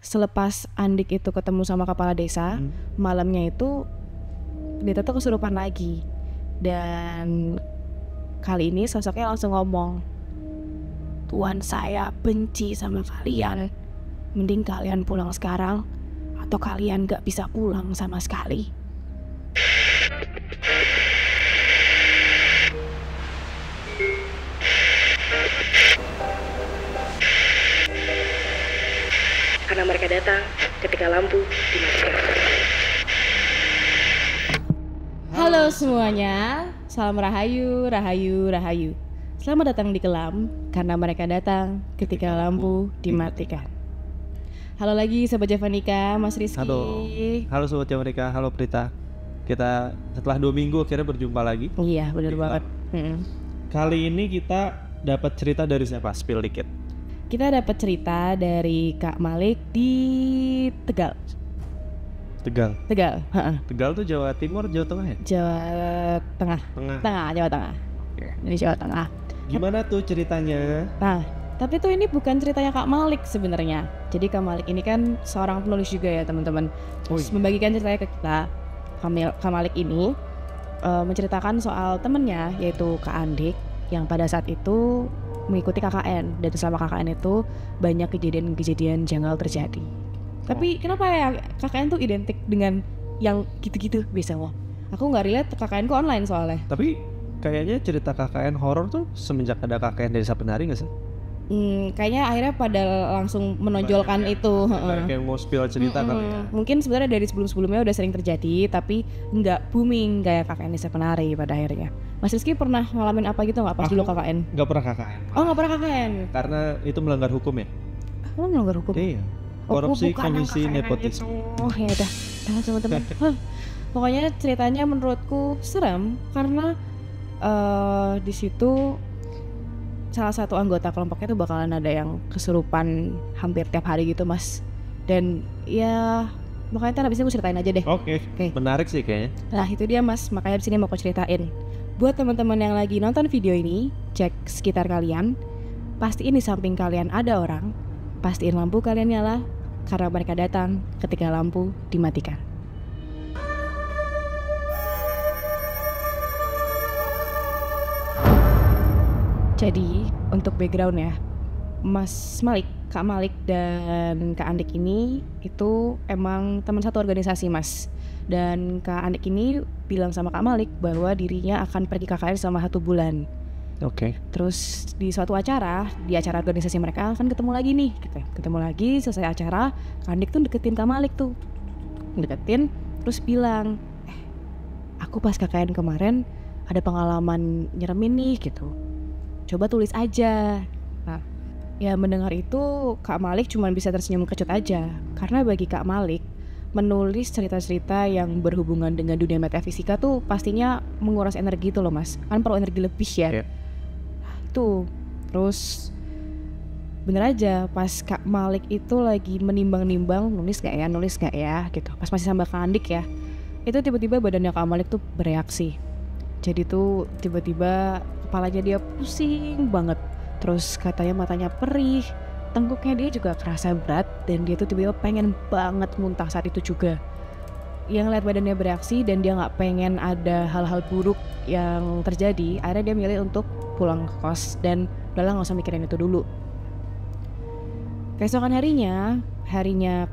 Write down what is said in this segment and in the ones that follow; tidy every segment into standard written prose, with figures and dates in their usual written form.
selepas Andik itu ketemu sama kepala desa, malamnya itu dia tuh kesurupan lagi. Dan kali ini sosoknya langsung ngomong, "Tuan saya benci sama kalian. Mending kalian pulang sekarang, atau kalian gak bisa pulang sama sekali." Karena mereka datang ketika lampu dimatikan. Halo semuanya, salam rahayu, rahayu, rahayu. Selamat datang di Kelam, karena mereka datang ketika lampu dimatikan. Halo lagi Sobat Javanika, Mas Rizky. Halo Sobat Javanika, halo Prita. Kita setelah 2 minggu akhirnya berjumpa lagi. Iya, benar banget. Kali ini kita dapat cerita dari siapa? Spill dikit. Kita dapat cerita dari Kak Malik di Tegal. Tegal. Heeh. Tegal tuh Jawa Timur, Jawa Tengah ya? Jawa Tengah. Jawa Tengah. Ini Jawa Tengah. Gimana tuh ceritanya? Nah, tapi tuh ini bukan ceritanya Kak Malik sebenarnya. Jadi Kak Malik ini kan seorang penulis juga ya teman-teman. Terus membagikan ceritanya ke kita. Kak Malik ini menceritakan soal temennya, yaitu Kak Andik, yang pada saat itu mengikuti KKN, dan selama KKN itu banyak kejadian-kejadian janggal terjadi. Tapi kenapa ya KKN tuh identik dengan yang gitu-gitu biasa loh. Aku nggak relate, KKN ku online soalnya. Tapi kayaknya cerita KKN horor tuh semenjak ada KKN Desa Penari nggak sih? Kayaknya akhirnya pada langsung menonjolkan banyak itu. Banyak yang mau spill cerita kali ya. Mungkin sebenarnya dari sebelum-sebelumnya udah sering terjadi, tapi nggak booming kayak KKN Desa Penari pada akhirnya. Mas Rizky pernah ngalamin apa gitu nggak pas dulu KKN? Nggak pernah KKN. Oh, nggak pernah KKN? Karena itu melanggar hukum ya. Oh, melanggar hukum? Iya. Korupsi, komisi, nepotisme. Oh ya udah, teman-teman. Pokoknya ceritanya menurutku serem karena di situ salah satu anggota kelompoknya tuh bakalan ada yang kesurupan hampir tiap hari gitu Mas. Dan ya makanya habis ini aku ceritain aja deh. Oke. Menarik sih kayaknya. Nah itu dia Mas, makanya di sini mau aku ceritain. Buat teman-teman yang lagi nonton video ini, cek sekitar kalian, pastiin di samping kalian ada orang, pastiin lampu kalian nyala, karena mereka datang ketika lampu dimatikan. Jadi untuk background ya, Mas Malik, Kak Malik dan Kak Andik ini itu emang teman satu organisasi Mas. Dan Kak Andik ini bilang sama Kak Malik bahwa dirinya akan pergi KKN selama 1 bulan. Oke. Terus di suatu acara, di acara organisasi mereka kan ketemu lagi nih gitu. Ketemu lagi, selesai acara, Kak Andik tuh deketin Kak Malik tuh. Deketin, terus bilang, aku pas KKN kemarin ada pengalaman nyeremin nih gitu. Coba tulis aja. Nah, ya mendengar itu Kak Malik cuma bisa tersenyum kecut aja. Karena bagi Kak Malik, menulis cerita-cerita yang berhubungan dengan dunia metafisika tuh pastinya menguras energi tuh loh Mas. Kan perlu energi lebih ya. Yeah. Tuh, terus bener aja pas Kak Malik itu lagi menimbang-nimbang nulis gak ya gitu. Pas masih sama Kak Andik ya, itu tiba-tiba badannya Kak Malik tuh bereaksi. Jadi tuh tiba-tiba kepalanya dia pusing banget. Terus katanya matanya perih, tengkuknya dia juga kerasa berat, dan dia tuh tiba-tiba pengen banget muntah saat itu juga. Yang lihat badannya bereaksi dan dia gak pengen ada hal-hal buruk yang terjadi, akhirnya dia milih untuk pulang ke kos dan udahlah gak usah mikirin itu dulu. Keesokan harinya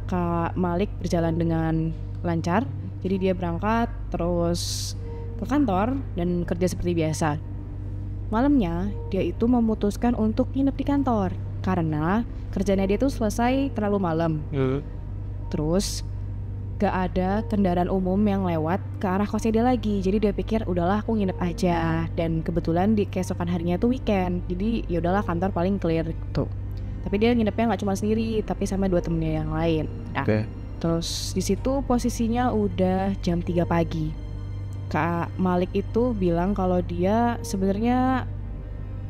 Kak Malik berjalan dengan lancar. Jadi dia berangkat terus ke kantor dan kerja seperti biasa. Malamnya dia itu memutuskan untuk nginep di kantor karena kerjanya dia tuh selesai terlalu malam. Terus gak ada kendaraan umum yang lewat ke arah kosnya dia lagi. Jadi dia pikir udahlah aku nginep aja. Dan kebetulan di keesokan harinya tuh weekend. Jadi ya udahlah kantor paling clear tuh. Tapi dia nginepnya nggak cuma sendiri, tapi sama 2 temennya yang lain. Nah, terus di situ posisinya udah jam 3 pagi. Kak Malik itu bilang kalau dia sebenarnya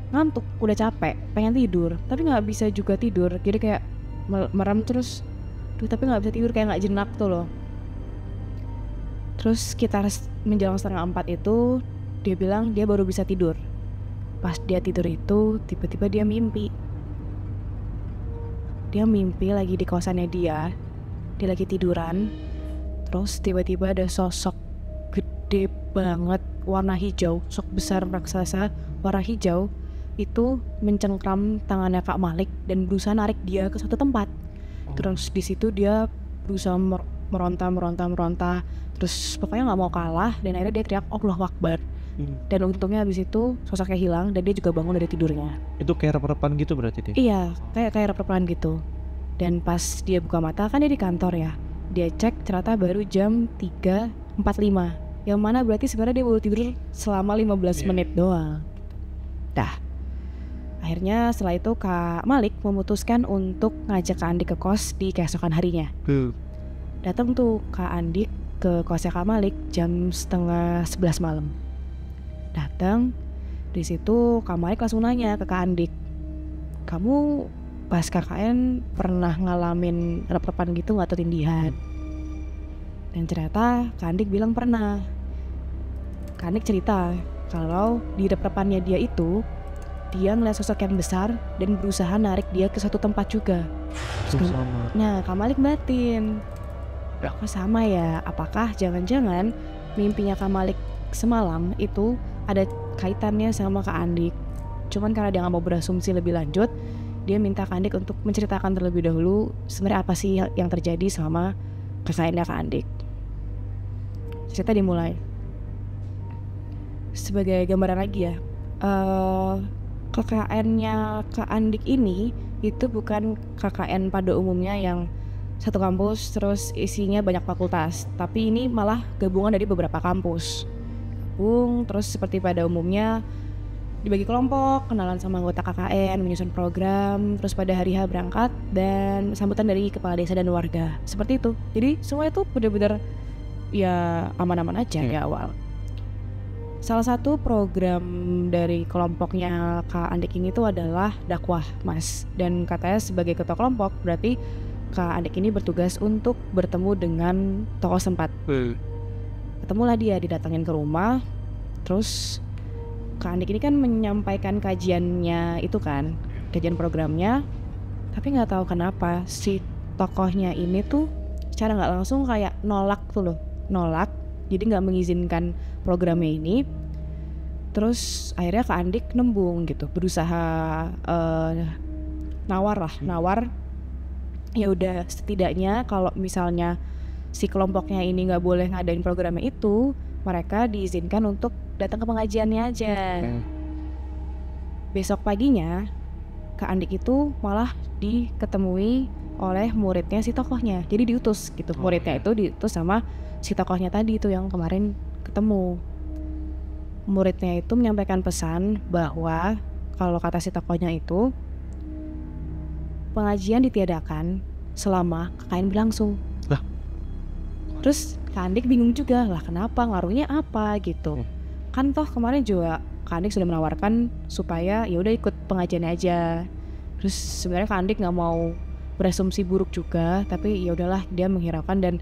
ngantuk, udah capek, pengen tidur, tapi nggak bisa juga tidur. Jadi kayak merem terus, tapi nggak bisa tidur, kayak nggak jenak tuh loh. Terus sekitar menjelang 3:30 itu dia bilang dia baru bisa tidur. Pas dia tidur itu tiba-tiba dia mimpi. dia mimpi lagi di kosannya dia lagi tiduran, terus tiba-tiba ada sosok gede banget warna hijau, sosok besar raksasa warna hijau itu mencengkram tangannya Kak Malik dan berusaha narik dia ke satu tempat. Terus di situ dia berusaha meronta, terus pokoknya nggak mau kalah dan akhirnya dia teriak Allahu Akbar. Dan untungnya habis itu sosoknya hilang dan dia juga bangun dari tidurnya. Itu kayak rep-repan gitu berarti dia? Iya, kayak rep-repan gitu. Dan pas dia buka mata, kan dia di kantor ya, dia cek ternyata baru jam 3.45, yang mana berarti sebenarnya dia baru tidur selama 15 menit doang. Dah, akhirnya setelah itu Kak Malik memutuskan untuk ngajak Kak Andik ke kos di keesokan harinya. Datang tuh Kak Andik ke kosnya Kak Malik jam 10:30 malam. Datang, di situ Kak Malik langsung nanya ke Kak Andik, kamu pas KKN pernah ngalamin rep-repan gitu nggak atau tindihan? Dan ternyata Kak Andik bilang pernah. Kak Andik cerita kalau di rep-repannya dia itu, dia ngeliat sosok yang besar dan berusaha narik dia ke satu tempat juga. Sama. Nah, Kak Malik batin, kok sama ya? Apakah jangan-jangan mimpinya Kak Malik semalam itu ada kaitannya sama Kak Andik? Cuman karena dia nggak mau berasumsi lebih lanjut, dia minta Kak Andik untuk menceritakan terlebih dahulu sebenarnya apa sih yang terjadi sama KKN-nya Kak Andik. Cerita dimulai. Sebagai gambaran lagi ya, KKN-nya Kak Andik ini itu bukan KKN pada umumnya yang satu kampus terus isinya banyak fakultas, tapi ini malah gabungan dari beberapa kampus. Terus seperti pada umumnya dibagi kelompok, kenalan sama anggota KKN, menyusun program, terus pada hari H berangkat dan sambutan dari kepala desa dan warga. Seperti itu. Jadi semua itu benar-benar ya aman-aman aja di awal. Salah satu program dari kelompoknya Kak Andik ini tuh adalah dakwah, Mas. Dan katanya sebagai ketua kelompok berarti Kak Andik ini bertugas untuk bertemu dengan tokoh sempat. Ketemulah dia, didatangin ke rumah. Terus Kak Andik ini kan menyampaikan kajiannya itu kan, kajian programnya. Tapi nggak tahu kenapa si tokohnya ini tuh secara nggak langsung kayak nolak. Jadi nggak mengizinkan programnya ini. Terus akhirnya Kak Andik nembung gitu, berusaha nawar. Ya udah, setidaknya kalau misalnya si kelompoknya ini nggak boleh ngadain programnya itu, mereka diizinkan untuk datang ke pengajiannya aja. Besok paginya Kak Andik itu malah diketemui oleh muridnya si tokohnya. Jadi diutus gitu, muridnya itu diutus sama si tokohnya tadi itu yang kemarin ketemu. Muridnya itu menyampaikan pesan bahwa kalau kata si tokohnya itu, pengajian ditiadakan selama KKN berlangsung. Lah. Terus Kak Andik bingung juga, lah kenapa, ngaruhnya apa gitu. Kan toh kemarin juga Kak Andik sudah menawarkan supaya ya udah ikut pengajiannya aja. Terus sebenarnya Kak Andik nggak mau berasumsi buruk juga, tapi ya udahlah dia menghiraukan dan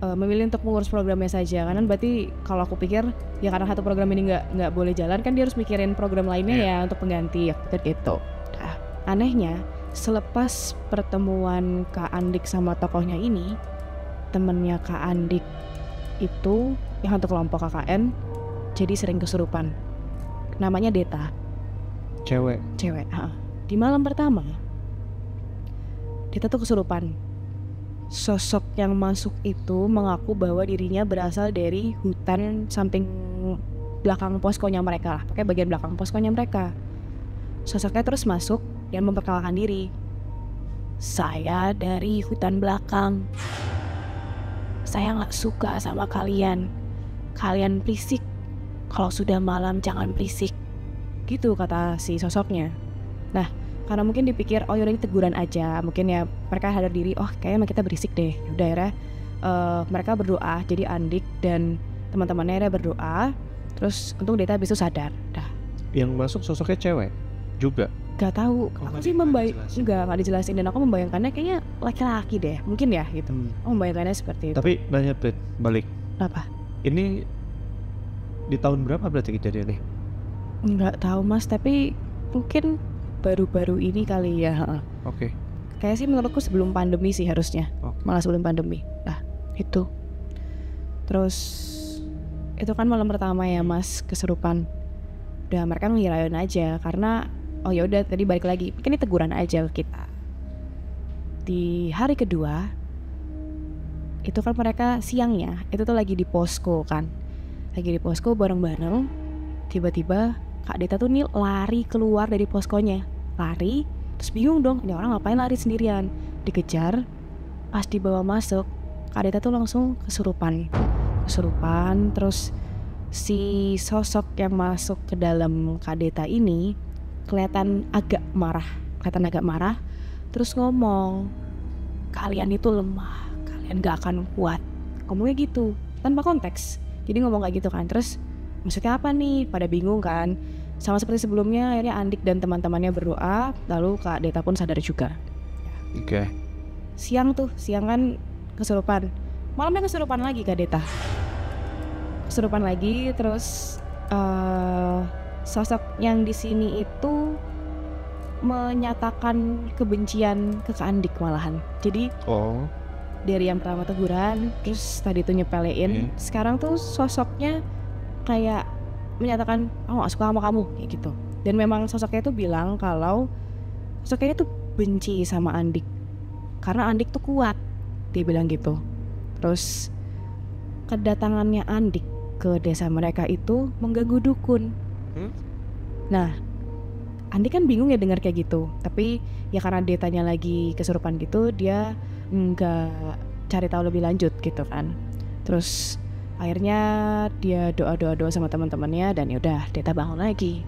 memilih untuk mengurus programnya saja. Karena berarti kalau aku pikir ya karena satu program ini nggak boleh jalan, kan dia harus mikirin program lainnya ya untuk pengganti ya gitu. Nah, anehnya selepas pertemuan Kak Andik sama tokohnya ini, temennya Kak Andik itu yang satu kelompok KKN jadi sering kesurupan. Namanya Deta. Cewek. Di malam pertama Deta tuh kesurupan. Sosok yang masuk itu mengaku bahwa dirinya berasal dari hutan samping belakang poskonya mereka lah, pakai bagian belakang poskonya mereka. Sosoknya terus masuk dan memperkenalkan diri. Saya dari hutan belakang. Saya nggak suka sama kalian. Kalian berisik. Kalau sudah malam jangan berisik. Gitu kata si sosoknya. Nah, karena mungkin dipikir oh yaudah ini teguran aja, mungkin ya mereka sadar diri, oh kayaknya kita berisik deh. Udah akhirnya mereka berdoa, jadi Andik dan teman-temannya akhirnya berdoa. Terus untung Deta habis itu sadar. Dah. Yang masuk sosoknya cewek juga? Gak tahu. Aku sih nggak dijelasin dan aku membayangkannya kayaknya laki-laki deh, mungkin ya gitu. Aku membayangkannya seperti itu. Tapi nanya balik. Apa? Ini di tahun berapa berarti kejadiannya? Nggak tahu Mas, tapi mungkin baru-baru ini kali ya. Oke. Kayak sih menurutku sebelum pandemi sih harusnya. Oke. Malah sebelum pandemi. Nah, itu. Terus itu kan malam pertama ya Mas, kesurupan. Udah mereka ngirain aja karena oh ya udah tadi balik lagi. Mungkin ini teguran aja ke kita. Di hari kedua itu kan mereka siangnya itu tuh lagi di posko kan. Lagi di posko bareng-bareng. Tiba-tiba Kak Deta tuh nih lari keluar dari poskonya. Lari, terus bingung dong, ini orang ngapain lari sendirian. Dikejar, pas dibawa masuk Kak Deta tuh langsung kesurupan. Terus si sosok yang masuk ke dalam Kak Deta ini kelihatan agak marah. Terus ngomong, kalian itu lemah, kalian gak akan kuat. Ngomongnya gitu, tanpa konteks. Jadi ngomong kayak gitu kan. Terus maksudnya apa nih? Pada bingung kan. Sama seperti sebelumnya, akhirnya Andik dan teman-temannya berdoa. Lalu Kak Deta pun sadar juga. Oke. Siang kan kesurupan. Malamnya kesurupan lagi Kak Deta. Kesurupan lagi. Terus sosok yang di sini itu menyatakan kebencian ke Kak Andik malahan. Jadi dari yang pertama teguran, terus tadi tuh nyepelein, sekarang tuh sosoknya kayak menyatakan gak suka sama kamu kayak gitu. Dan memang sosoknya tuh bilang kalau sosoknya tuh benci sama Andik karena Andik tuh kuat, dia bilang gitu. Terus kedatangannya Andik ke desa mereka itu mengganggu dukun. Nah, Andik kan bingung ya dengar kayak gitu. Tapi ya karena Detanya lagi kesurupan gitu, dia nggak cari tahu lebih lanjut gitu kan. Terus akhirnya dia doa sama teman-temannya dan yaudah Deta bangun lagi.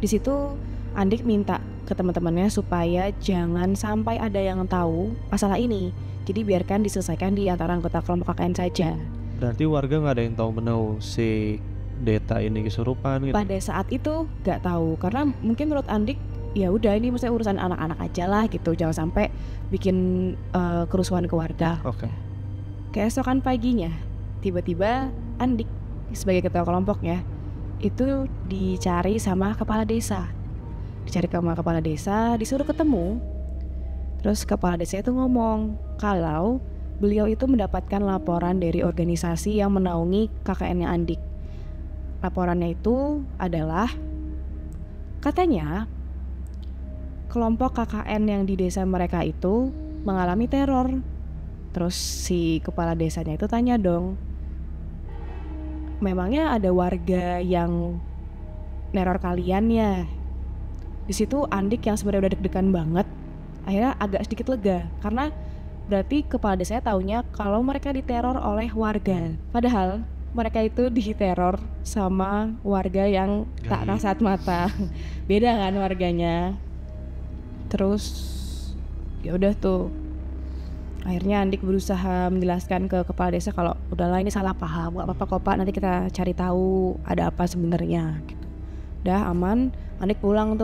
Di situ Andik minta ke teman-temannya supaya jangan sampai ada yang tahu masalah ini. Jadi biarkan diselesaikan di antara anggota kelompok KKN saja. Berarti warga nggak ada yang tahu menahu si Deta ini kesurupan gitu. Pada saat itu nggak tahu karena mungkin menurut Andik ya udah ini maksudnya urusan anak-anak aja lah gitu, jangan sampai bikin kerusuhan ke warga. Oke. Keesokan paginya tiba-tiba Andik sebagai ketua kelompoknya itu dicari sama kepala desa. Disuruh ketemu. Terus kepala desa itu ngomong kalau beliau itu mendapatkan laporan dari organisasi yang menaungi KKN-nya Andik. Laporannya itu adalah katanya kelompok KKN yang di desa mereka itu mengalami teror. Terus si kepala desanya itu tanya dong, memangnya ada warga yang neror kalian ya? Di situ Andik yang sebenarnya udah deg-degan banget akhirnya agak sedikit lega karena berarti kepala desanya taunya kalau mereka diteror oleh warga. Padahal mereka itu diteror sama warga yang tak kasat mata. Beda kan warganya. Terus ya udah tuh. Akhirnya Andik berusaha menjelaskan ke kepala desa kalau udahlah ini salah paham, gak apa-apa kok Pak, nanti kita cari tahu ada apa sebenarnya gitu. Udah aman, Andik pulang.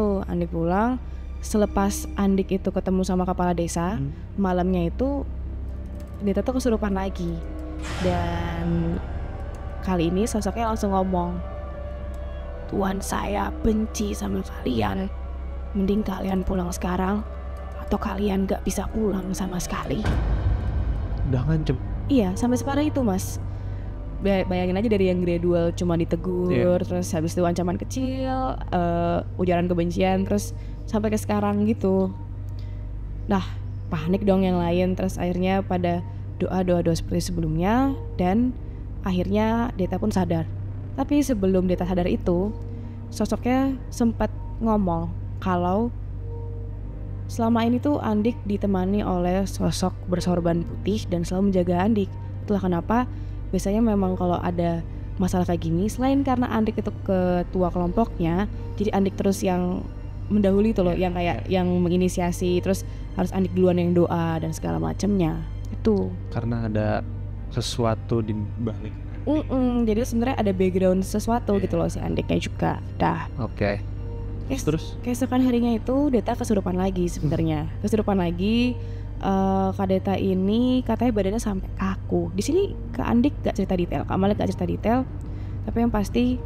Selepas Andik itu ketemu sama kepala desa, malamnya itu Deta tuh kesurupan lagi. Dan kali ini sosoknya langsung ngomong, Tuhan saya benci sama kalian. Mending kalian pulang sekarang atau kalian gak bisa pulang sama sekali. Udah ngancem. Iya, sampai separah itu Mas. Bayangin aja dari yang gradual cuma ditegur, terus habis itu ancaman kecil, ujaran kebencian, terus sampai ke sekarang gitu. Nah, panik dong yang lain. Terus akhirnya pada doa seperti sebelumnya. Dan akhirnya Deta pun sadar. Tapi sebelum Deta sadar itu, sosoknya sempat ngomong kalau selama ini tuh Andik ditemani oleh sosok bersorban putih dan selalu menjaga Andik. Itulah kenapa biasanya memang kalau ada masalah kayak gini, selain karena Andik itu ketua kelompoknya, jadi Andik terus yang mendahului tuh loh, yang kayak yang menginisiasi, terus harus Andik duluan yang doa dan segala macamnya. Itu karena ada sesuatu di balik. Jadi sebenarnya ada background sesuatu gitu loh si Andiknya juga. Dah. Oke. Terus keesokan harinya itu Deta kesurupan lagi sebenarnya. Kak Deta ini katanya badannya sampai kaku. Di sini Kak Andik gak cerita detail, Kak Malik gak cerita detail. Tapi yang pasti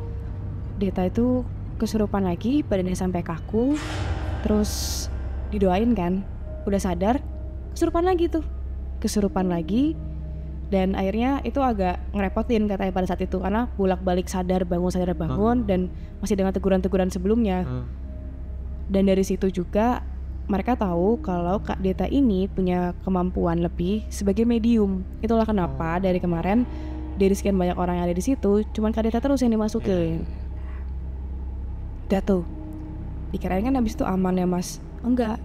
Deta itu kesurupan lagi, badannya sampai kaku. Terus didoain kan udah sadar, kesurupan lagi. Dan akhirnya itu agak ngerepotin katanya pada saat itu, karena bolak-balik sadar bangun dan masih dengan teguran-teguran sebelumnya. Dan dari situ juga mereka tahu kalau Kak Deta ini punya kemampuan lebih sebagai medium. Itulah kenapa dari kemarin, dari sekian banyak orang yang ada di situ, cuman Kak Deta terus yang dimasukin. Udah tuh, dikirain kan habis itu aman ya Mas. Enggak,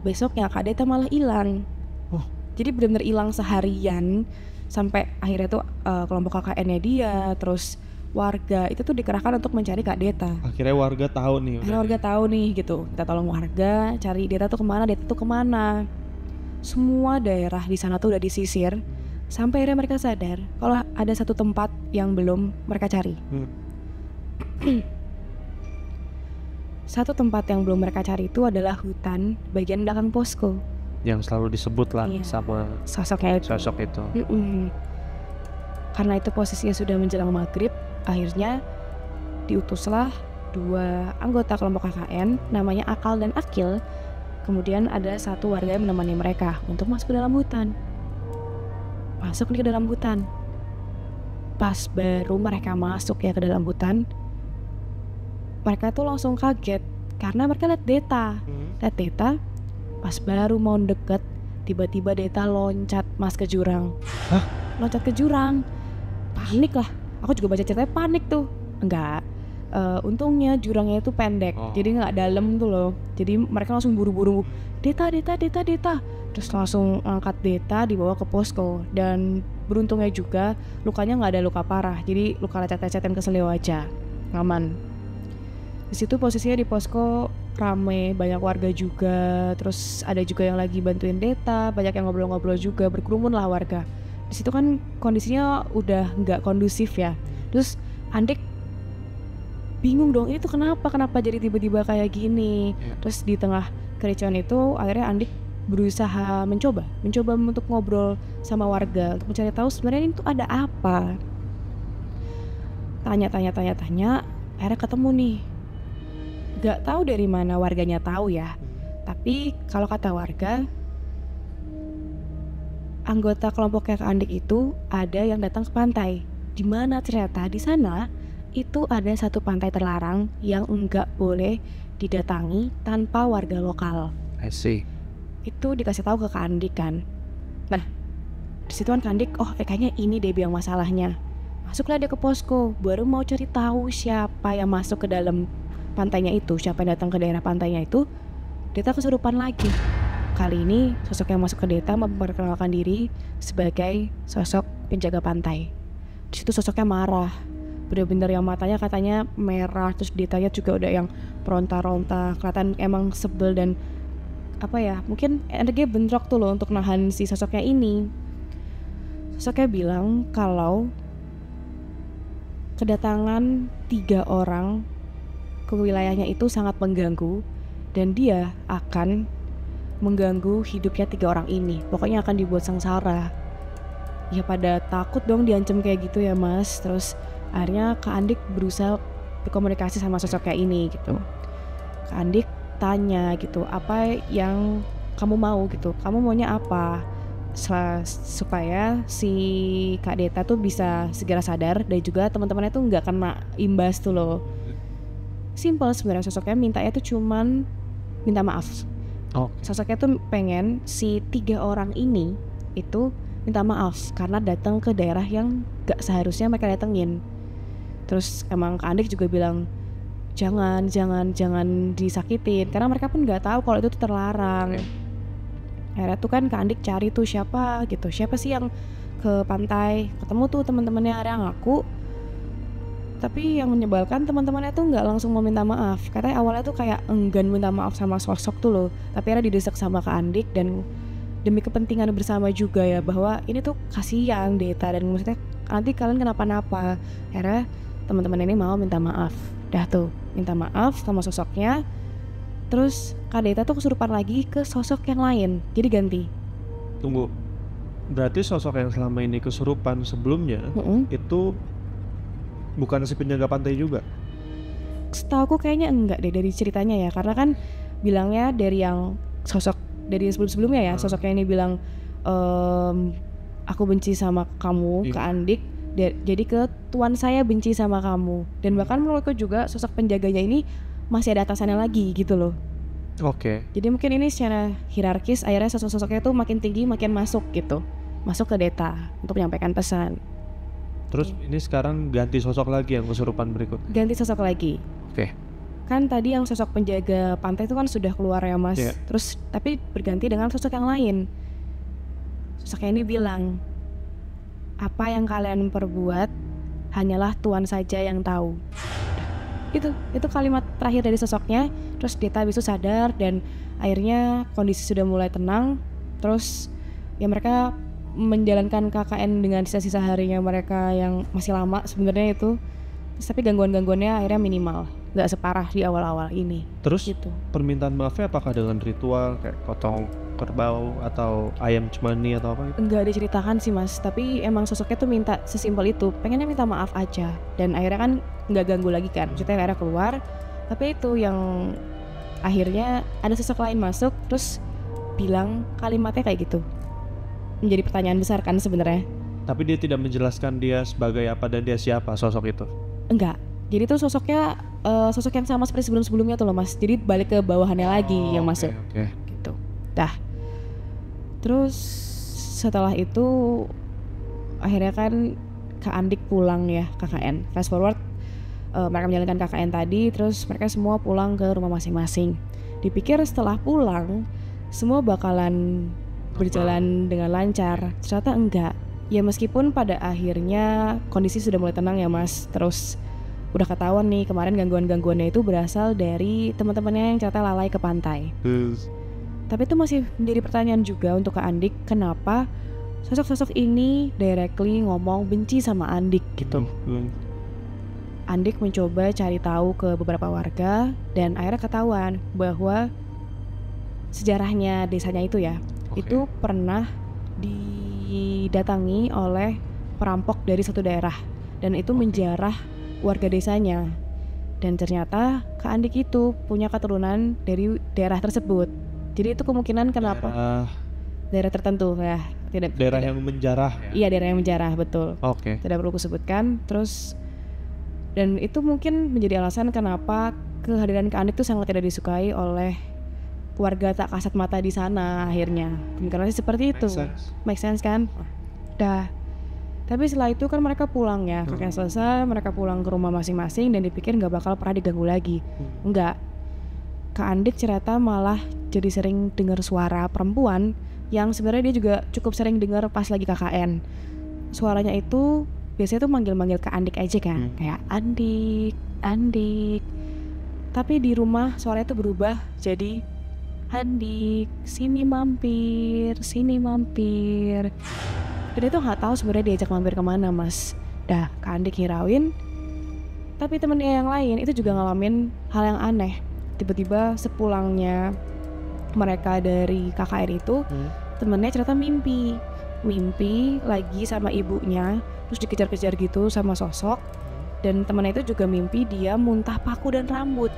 besoknya Kak Deta malah hilang. Jadi benar-benar hilang seharian, sampai akhirnya tuh kelompok KKN-nya dia, terus warga itu tuh dikerahkan untuk mencari Kak Deta. Akhirnya warga tahu nih. Akhirnya warga tahu nih gitu. Kita tolong warga cari Deta tuh kemana. Semua daerah di sana tuh udah disisir, sampai akhirnya mereka sadar kalau ada satu tempat yang belum mereka cari. Satu tempat yang belum mereka cari itu adalah hutan bagian belakang posko. Yang selalu disebut lah sama sosok itu. Karena itu posisinya sudah menjelang maghrib, akhirnya diutuslah 2 anggota kelompok KKN namanya Akal dan Akil. Kemudian ada satu warga yang menemani mereka untuk masuk ke dalam hutan. Masuk nih ke dalam hutan. Pas baru mereka masuk ya ke dalam hutan, mereka tuh langsung kaget karena mereka lihat Deta. Pas baru mau deket, tiba-tiba Deta loncat Mas ke jurang. Loncat ke jurang. Panik lah. Aku juga baca ceritanya panik tuh. Enggak. Untungnya jurangnya itu pendek, jadi nggak dalam tuh loh. Jadi mereka langsung buru-buru Deta. Terus langsung angkat Deta dibawa ke posko. Dan beruntungnya juga lukanya nggak ada luka parah. Jadi luka lecet-lecet yang keselio aja. Aman. Di situ posisinya di posko rame, banyak warga juga, terus ada juga yang lagi bantuin Deta, banyak yang ngobrol-ngobrol juga, berkerumun lah warga. Di situ kan kondisinya udah nggak kondusif ya. Terus Andik bingung dong, ini tuh kenapa jadi tiba-tiba kayak gini. Terus di tengah kericuan itu akhirnya Andik berusaha mencoba untuk ngobrol sama warga untuk mencari tahu sebenarnya ini tuh ada apa. Tanya, akhirnya ketemu nih. Gak tahu dari mana warganya tahu ya, tapi kalau kata warga, anggota kelompoknya Kak Andik itu ada yang datang ke pantai, di mana ternyata di sana itu ada satu pantai terlarang yang enggak boleh didatangi tanpa warga lokal. I see. Itu dikasih tahu ke Kak Andik kan. Nah, di situ kan Kak Andik, kayaknya ini deh yang masalahnya. Masuklah dia ke posko, baru mau cari tahu siapa yang masuk ke dalam pantainya itu, siapa yang datang ke daerah pantainya itu. Deta kesurupan lagi. Kali ini sosok yang masuk ke Deta memperkenalkan diri sebagai sosok penjaga pantai. Di situ sosoknya marah, bener-bener yang matanya katanya merah, terus Detanya juga udah yang peronta-ronta, kelihatan emang sebel dan apa ya, mungkin energinya bentrok tuh loh untuk nahan si sosoknya ini. Sosoknya bilang kalau kedatangan 3 orang ke wilayahnya itu sangat mengganggu dan dia akan mengganggu hidupnya 3 orang ini. Pokoknya akan dibuat sengsara. Ya pada takut dong diancam kayak gitu ya Mas. Terus akhirnya Kak Andik berusaha berkomunikasi sama sosoknya ini gitu. Kak Andik tanya gitu, apa yang kamu mau gitu, kamu maunya apa, supaya si Kak Deta tuh bisa segera sadar dan juga teman-temannya tuh nggak kena imbas tuh loh. Simple sebenarnya, sosoknya mintanya tuh cuman minta maaf. Sosoknya tuh pengen si 3 orang ini itu minta maaf karena datang ke daerah yang gak seharusnya mereka datengin. Terus emang Kak Andik juga bilang jangan disakitin karena mereka pun nggak tahu kalau itu tuh terlarang. Akhirnya tuh kan Kak Andik cari tuh siapa sih yang ke pantai, ketemu tuh teman-temannya ada yang ngaku. Tapi yang menyebalkan teman-temannya tuh nggak langsung mau minta maaf. Katanya awalnya tuh kayak enggan minta maaf sama sosok tuh loh. Tapi akhirnya didesak sama Kak Andik dan demi kepentingan bersama juga ya, bahwa ini tuh kasihan Deta dan maksudnya nanti kalian kenapa-napa. Akhirnya teman-teman ini mau minta maaf. Dah tuh minta maaf sama sosoknya. Terus Kak Deta tuh kesurupan lagi ke sosok yang lain. Jadi ganti. Tunggu. Berarti sosok yang selama ini kesurupan sebelumnya itu bukan si penjaga pantai juga? Setahu aku kayaknya enggak deh dari ceritanya ya, karena kan bilangnya dari yang sosok dari sebelum-sebelumnya ya, sosoknya ini bilang aku benci sama kamu ke Andik, jadi ke tuan saya benci sama kamu. Dan bahkan menurutku juga sosok penjaganya ini masih ada atasannya lagi gitu loh. Jadi mungkin ini secara hierarkis akhirnya sosok-sosoknya tuh makin tinggi makin masuk gitu, masuk ke Deta untuk menyampaikan pesan. Terus ini sekarang ganti sosok lagi yang kesurupan berikut. Ganti sosok lagi. Kan tadi yang sosok penjaga pantai itu kan sudah keluar ya mas. Terus tapi berganti dengan sosok yang lain. Sosoknya ini bilang, apa yang kalian perbuat hanyalah Tuhan saja yang tahu. Itu kalimat terakhir dari sosoknya. Terus Deta habis itu sadar dan akhirnya kondisi sudah mulai tenang. Terus ya mereka menjalankan KKN dengan sisa-sisa harinya mereka yang masih lama sebenarnya itu. Tapi gangguan-gangguannya akhirnya minimal, nggak separah di awal-awal ini. Terus gitu. Permintaan maafnya apakah dengan ritual kayak potong kerbau atau ayam cemani atau apa gitu? Enggak diceritakan sih mas, tapi emang sosoknya tuh minta sesimpel itu, pengennya minta maaf aja. Dan akhirnya kan nggak ganggu lagi kan, maksudnya akhirnya keluar. Tapi itu yang akhirnya ada sosok lain masuk terus bilang kalimatnya kayak gitu. Menjadi pertanyaan besar kan sebenarnya. Tapi dia tidak menjelaskan dia sebagai apa dan dia siapa sosok itu? Enggak, jadi tuh sosoknya sosok yang sama seperti sebelum-sebelumnya tuh loh mas. Jadi balik ke bawahannya lagi yang masuk gitu. Dah. Terus setelah itu akhirnya kan Kak Andik pulang ya KKN. Fast forward mereka menjalankan KKN tadi. Terus mereka semua pulang ke rumah masing-masing. Dipikir setelah pulang semua bakalan berjalan dengan lancar. Ternyata enggak. Ya meskipun pada akhirnya kondisi sudah mulai tenang ya mas. Terus udah ketahuan nih kemarin gangguan-gangguannya itu berasal dari teman-temannya yang ternyata lalai ke pantai. Tapi itu masih menjadi pertanyaan juga untuk Kak Andik, kenapa sosok-sosok ini directly ngomong benci sama Andik gitu. Andik mencoba cari tahu ke beberapa warga dan akhirnya ketahuan bahwa sejarahnya desanya itu ya, itu pernah didatangi oleh perampok dari satu daerah dan itu menjarah warga desanya. Dan ternyata Kak Andik itu punya keturunan dari daerah tersebut. Jadi itu kemungkinan kenapa daerah tertentu ya, daerah yang menjarah ya? Iya, daerah yang menjarah, betul. Tidak perlu kusebutkan. Terus dan itu mungkin menjadi alasan kenapa kehadiran Kak Andik itu sangat tidak disukai oleh warga tak kasat mata di sana akhirnya. Karena seperti itu. Make sense kan? Dah. Tapi setelah itu kan mereka pulang ya, kakek selesai, mereka pulang ke rumah masing-masing dan dipikir nggak bakal pernah diganggu lagi. Enggak. Kak Andik cerita malah jadi sering dengar suara perempuan yang sebenarnya dia juga cukup sering dengar pas lagi KKN. Suaranya itu biasanya tuh manggil-manggil Kak Andik aja kan, kayak Andik, Andik. Tapi di rumah suaranya tuh berubah jadi Andik, sini mampir, sini mampir. Dan itu nggak tahu sebenarnya diajak mampir kemana mas. Dah Kak Andik hirauin. Tapi temennya yang lain itu juga ngalamin hal yang aneh. Tiba-tiba sepulangnya mereka dari KKN itu temennya ternyata mimpi lagi sama ibunya, terus dikejar-kejar gitu sama sosok. Dan temennya itu juga mimpi dia muntah paku dan rambut.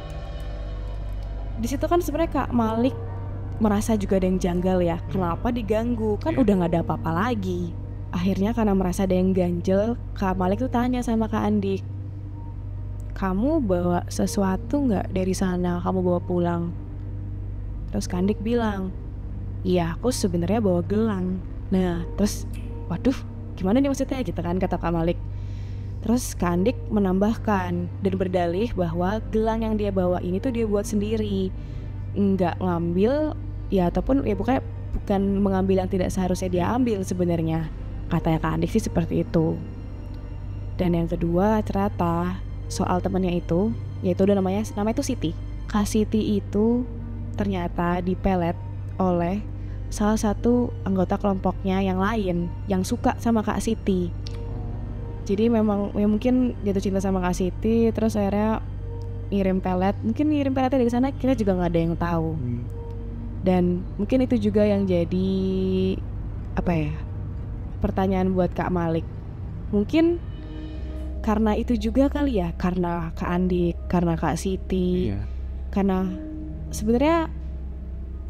Di situ kan sebenarnya Kak Malik merasa juga ada yang janggal ya, kenapa diganggu, kan udah nggak ada apa-apa lagi. Akhirnya karena merasa ada yang ganjel, Kak Malik tuh tanya sama Kak Andik, kamu bawa sesuatu nggak dari sana, kamu bawa pulang? Terus Kak Andik bilang, iya aku sebenarnya bawa gelang. Nah terus waduh gimana nih maksudnya gitu kan, kata Kak Malik. Terus Kak Andik menambahkan dan berdalih bahwa gelang yang dia bawa ini tuh dia buat sendiri, nggak ngambil ya, ataupun ya bukan mengambil yang tidak seharusnya dia ambil sebenarnya, katanya Kak Andik sih seperti itu. Dan yang kedua ternyata soal temannya itu, yaitu udah namanya itu Siti. Kak Siti itu ternyata dipelet oleh salah satu anggota kelompoknya yang lain yang suka sama Kak Siti. Jadi memang ya mungkin jatuh cinta sama Kak Siti, terus akhirnya ngirim pelet. Mungkin ngirim peletnya dari sana kita juga nggak ada yang tahu. Dan mungkin itu juga yang jadi apa ya, pertanyaan buat Kak Malik. Mungkin karena itu juga kali ya, karena Kak Andik, karena Kak Siti, karena sebenarnya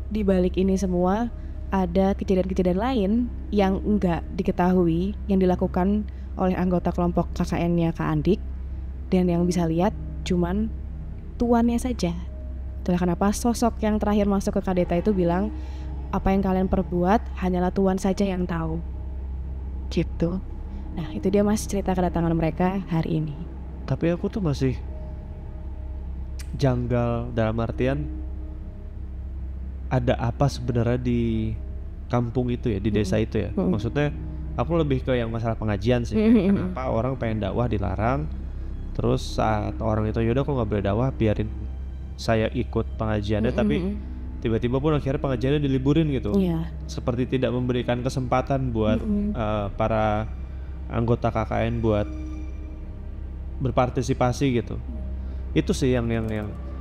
di balik ini semua ada kejadian-kejadian lain yang enggak diketahui yang dilakukan oleh anggota kelompok KKN-nya Kak Andik, dan yang bisa lihat cuman tuannya saja. Itulah kenapa sosok yang terakhir masuk ke Kadeta itu bilang, apa yang kalian perbuat hanyalah Tuhan saja yang tahu. Gitu. Nah itu dia Mas cerita kedatangan mereka hari ini. Tapi aku tuh masih janggal dalam artian ada apa sebenarnya di kampung itu ya, di desa itu ya. Maksudnya aku lebih ke yang masalah pengajian sih. Kenapa orang pengen dakwah dilarang, terus saat orang itu yaudah kok nggak boleh dakwah, biarin saya ikut pengajiannya, tapi tiba-tiba pun akhirnya pengajiannya diliburin gitu. Seperti tidak memberikan kesempatan buat para anggota KKN buat berpartisipasi gitu. Itu sih yang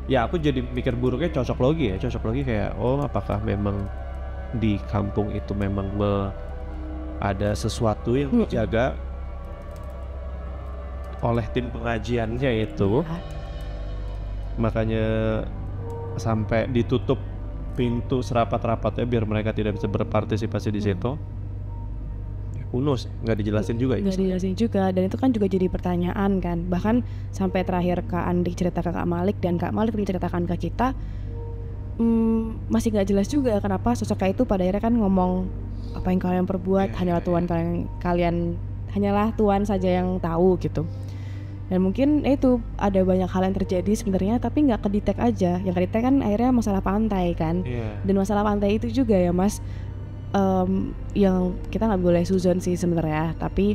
ya aku jadi mikir buruknya cocok logi kayak apakah memang di kampung itu memang ada sesuatu yang dijaga oleh tim pengajiannya itu, makanya sampai ditutup pintu serapat-rapatnya biar mereka tidak bisa berpartisipasi di situ. Unos nggak dijelasin juga ya? Nggak dijelasin juga, dan itu kan juga jadi pertanyaan kan. Bahkan sampai terakhir Kak Andik cerita ke Kak Malik dan Kak Malik menceritakan ke kita, masih nggak jelas juga kenapa sosoknya itu pada akhirnya kan ngomong, apa yang kalian perbuat hanyalah Tuhan kalian hanyalah Tuhan saja yang tahu gitu. Dan mungkin itu ada banyak hal yang terjadi sebenarnya tapi nggak kedetek aja. Yang kedetek kan akhirnya masalah pantai kan. Dan masalah pantai itu juga ya Mas, yang kita nggak boleh suzon sih sebenarnya, tapi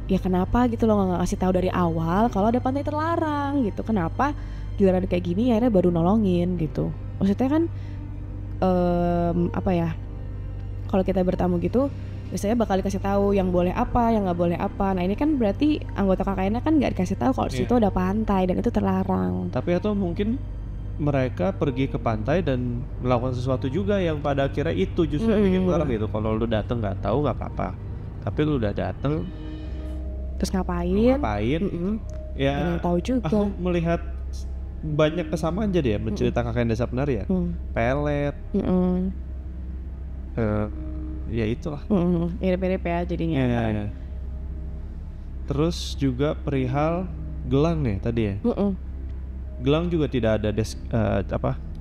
ya kenapa gitu loh nggak ngasih tahu dari awal kalau ada pantai terlarang gitu. Kenapa giliran kayak gini akhirnya baru nolongin gitu. Maksudnya kan apa ya, kalau kita bertamu gitu biasanya bakal dikasih tahu yang boleh apa, yang nggak boleh apa. Nah ini kan berarti anggota KKN-nya kan nggak dikasih tahu kalau di situ ada pantai dan itu terlarang. Tapi atau mungkin mereka pergi ke pantai dan melakukan sesuatu juga yang pada akhirnya itu justru bikin marah gitu. Kalau lu dateng nggak tahu nggak apa-apa, tapi lu udah dateng terus ngapain? Ya tahu juga. Aku melihat banyak kesamaan jadi ya mencerita KKN Desa Penari ya. Pelet. Ya itulah. Mirip-mirip ya jadinya. Ya. Terus juga perihal gelang ya tadi ya. Gelang juga tidak ada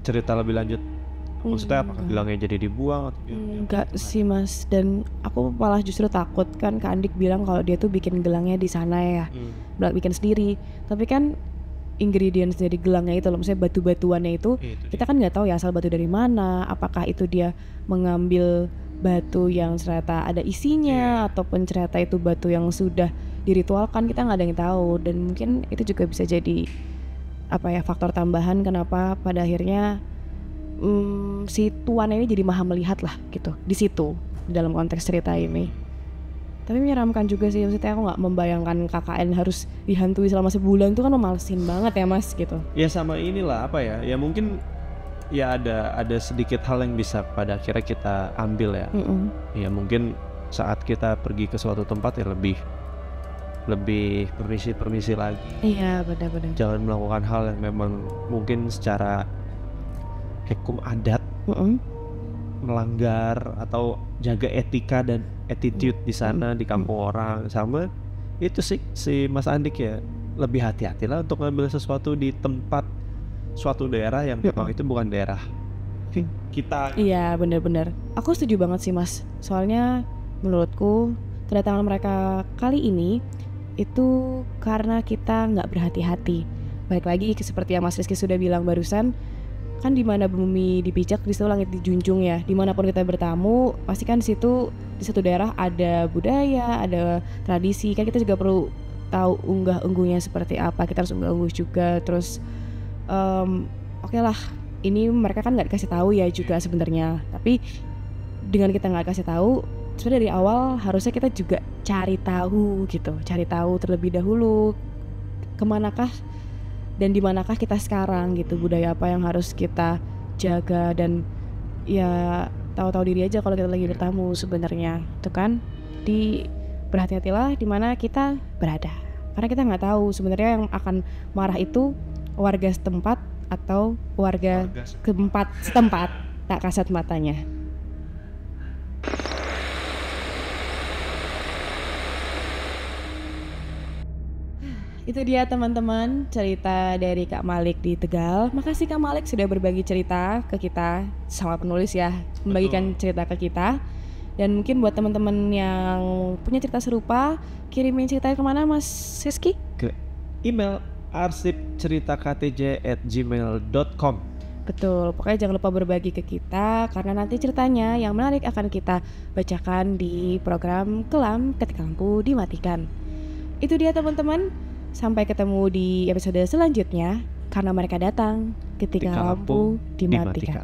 cerita lebih lanjut. Maksudnya apakah gelangnya jadi dibuang atau enggak sih Mas, dan aku malah justru takut kan Kak Andik bilang kalau dia tuh bikin gelangnya di sana ya, bikin sendiri. Tapi kan ingredients dari gelangnya itu loh, maksudnya batu-batuannya itu kita kan nggak tahu ya asal batu dari mana. Apakah itu dia mengambil batu yang ternyata ada isinya ataupun ternyata itu batu yang sudah diritualkan, kita nggak ada yang tahu. Dan mungkin itu juga bisa jadi faktor tambahan kenapa pada akhirnya si tuan ini jadi maha melihat lah gitu di situ dalam konteks cerita ini. Tapi menyeramkan juga sih, maksudnya aku nggak membayangkan KKN harus dihantui selama sebulan, itu kan memalesin banget ya Mas gitu. Ya sama inilah ya mungkin ya ada sedikit hal yang bisa pada akhirnya kita ambil ya. Ya mungkin saat kita pergi ke suatu tempat ya lebih permisi lagi. Iya benar-benar. Jangan melakukan hal yang memang mungkin secara hukum adat melanggar atau jaga etika dan attitude di sana di kampung orang. Sama itu sih si Mas Andik ya, lebih hati-hatilah untuk ngambil sesuatu di tempat suatu daerah yang memang itu bukan daerah kita. Iya benar-benar. Aku setuju banget sih Mas. Soalnya menurutku kedatangan mereka kali ini itu karena kita nggak berhati-hati. Balik lagi seperti yang Mas Rizky sudah bilang barusan, kan di mana bumi dipijak di situ langit dijunjung ya. Dimanapun kita bertamu pasti kan di situ di satu daerah ada budaya, ada tradisi. Kan kita juga perlu tahu unggah-ungguhnya seperti apa. Kita harus unggah-ungguh juga. Terus oke lah, ini mereka kan nggak dikasih tahu ya juga sebenarnya. Tapi dengan kita nggak kasih tahu, sebenarnya dari awal harusnya kita juga cari tahu gitu, cari tahu terlebih dahulu kemanakah dan dimanakah kita sekarang gitu, budaya apa yang harus kita jaga, dan ya tahu-tahu diri aja kalau kita lagi bertamu sebenarnya itu kan. Berhati-hatilah di mana kita berada, karena kita nggak tahu sebenarnya yang akan marah itu warga setempat atau warga tempat setempat tak kasat matanya. Itu dia teman-teman cerita dari Kak Malik di Tegal. Makasih Kak Malik sudah berbagi cerita ke kita sama penulis ya, membagikan cerita ke kita. Dan mungkin buat teman-teman yang punya cerita serupa, kirimin ceritanya kemana Mas Siski? Ke email arsipceritaktj@gmail.com. Betul, pokoknya jangan lupa berbagi ke kita karena nanti ceritanya yang menarik akan kita bacakan di program Kelam Ketika Lampu Dimatikan. Itu dia teman-teman, sampai ketemu di episode selanjutnya karena mereka datang ketika lampu dimatikan.